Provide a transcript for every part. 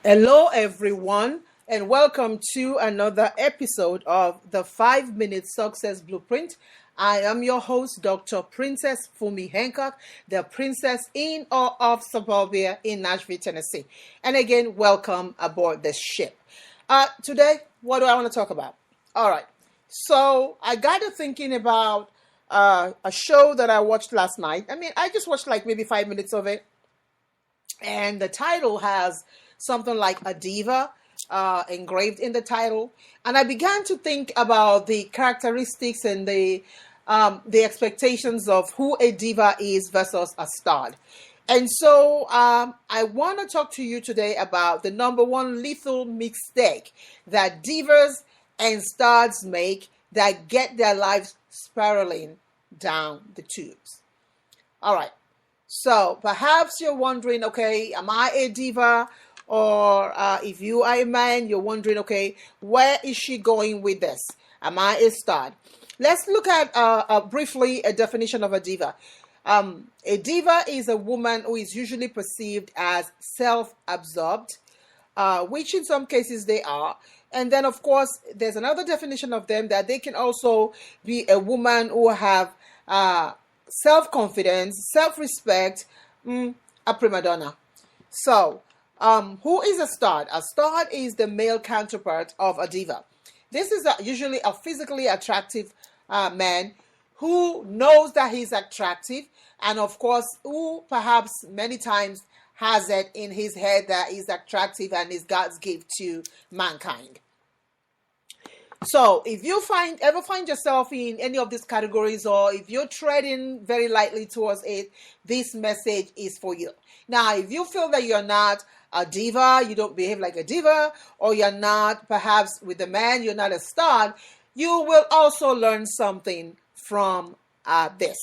Hello, everyone, and welcome to another episode of the 5 Minute Success Blueprint. I am your host, Dr. Princess Fumi Hancock, the princess in or of suburbia in Nashville, Tennessee. And again, welcome aboard the ship. Today, what do I want to talk about? All right. So I got to thinking about a show that I watched last night. I just watched like maybe 5 minutes of it, and the title has something like a diva engraved in the title, and I began to think about the characteristics and the expectations of who a diva is versus a star. And so I want to talk to you today about the number one lethal mistake that divas and stars make that get their lives spiraling down the tubes. All right. So perhaps you're wondering, okay, am I a diva? Or if you are a man, you're wondering, okay, where is she going with this? Am I a star? Let's look at briefly a definition of a diva. A diva is a woman who is usually perceived as self-absorbed, which in some cases they are. And then, of course, there's another definition of them that they can also be a woman who have self-confidence, self-respect, a prima donna. So, who is a star? A star is the male counterpart of a diva. This is usually a physically attractive man who knows that he's attractive, and of course, who perhaps many times has it in his head that he's attractive and is God's gift to mankind. So if you ever find yourself in any of these categories, or if you're treading very lightly towards it, this message is for you. Now, if you feel that you're not a diva, you don't behave like a diva, or you're not perhaps with the man, you're not a star, you will also learn something from this.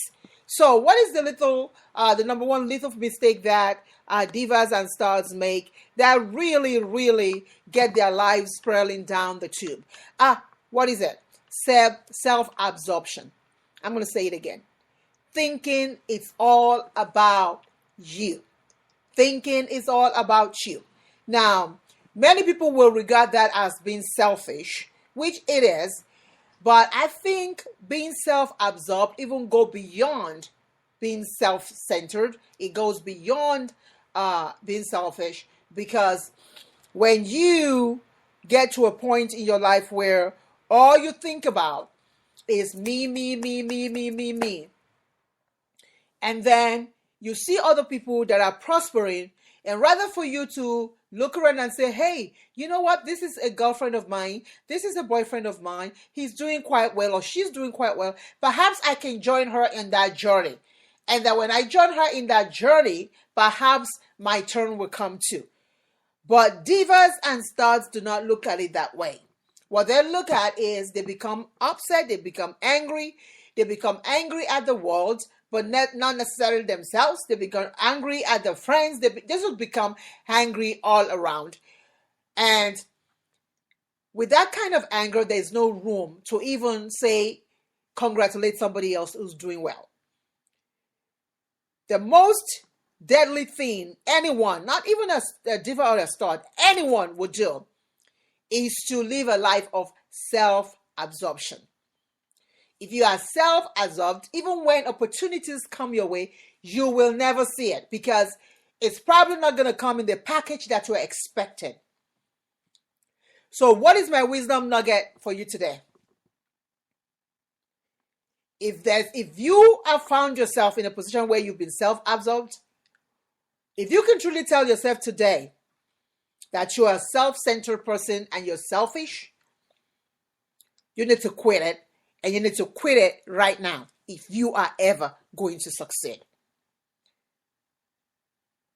So what is the number one lethal mistake that divas and stars make that really, really get their lives spiraling down the tube? What is it? Self-absorption. I'm going to say it again. Thinking it's all about you. Thinking it's all about you. Now, many people will regard that as being selfish, which it is. But I think being self-absorbed even go beyond being self-centered. It goes beyond being selfish, because when you get to a point in your life where all you think about is me, me, me, me, me, me, me, and then you see other people that are prospering, and rather for you to look around and say, hey, you know what? This is a girlfriend of mine. This is a boyfriend of mine. He's doing quite well, or she's doing quite well. Perhaps I can join her in that journey. And that when I join her in that journey, perhaps my turn will come too. But divas and stars do not look at it that way. What they look at is they become upset, they become angry at the world, but not necessarily themselves. They become angry at their friends. They just become angry all around. And with that kind of anger, there's no room to even say, congratulate somebody else who's doing well. The most deadly thing anyone, not even a diva or a star, anyone would do is to live a life of self-absorption. If you are self-absorbed, even when opportunities come your way, you will never see it, because it's probably not going to come in the package that you're expecting. So what is my wisdom nugget for you today? If you have found yourself in a position where you've been self-absorbed, if you can truly tell yourself today that you are a self-centered person and you're selfish, you need to quit it, and you need to quit it right now if you are ever going to succeed.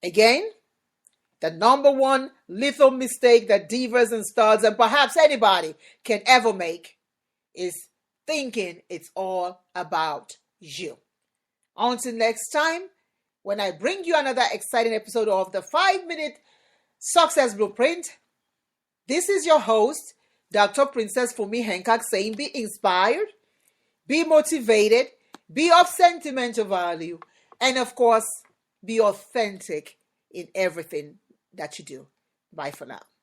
Again, the number one lethal mistake that divas and stars and perhaps anybody can ever make is thinking it's all about you. Until next time, when I bring you another exciting episode of the 5-Minute Success Blueprint, this is your host, Dr. Princess Fumi Hancock, saying be inspired, be motivated, be of sentimental value, and of course, be authentic in everything that you do. Bye for now.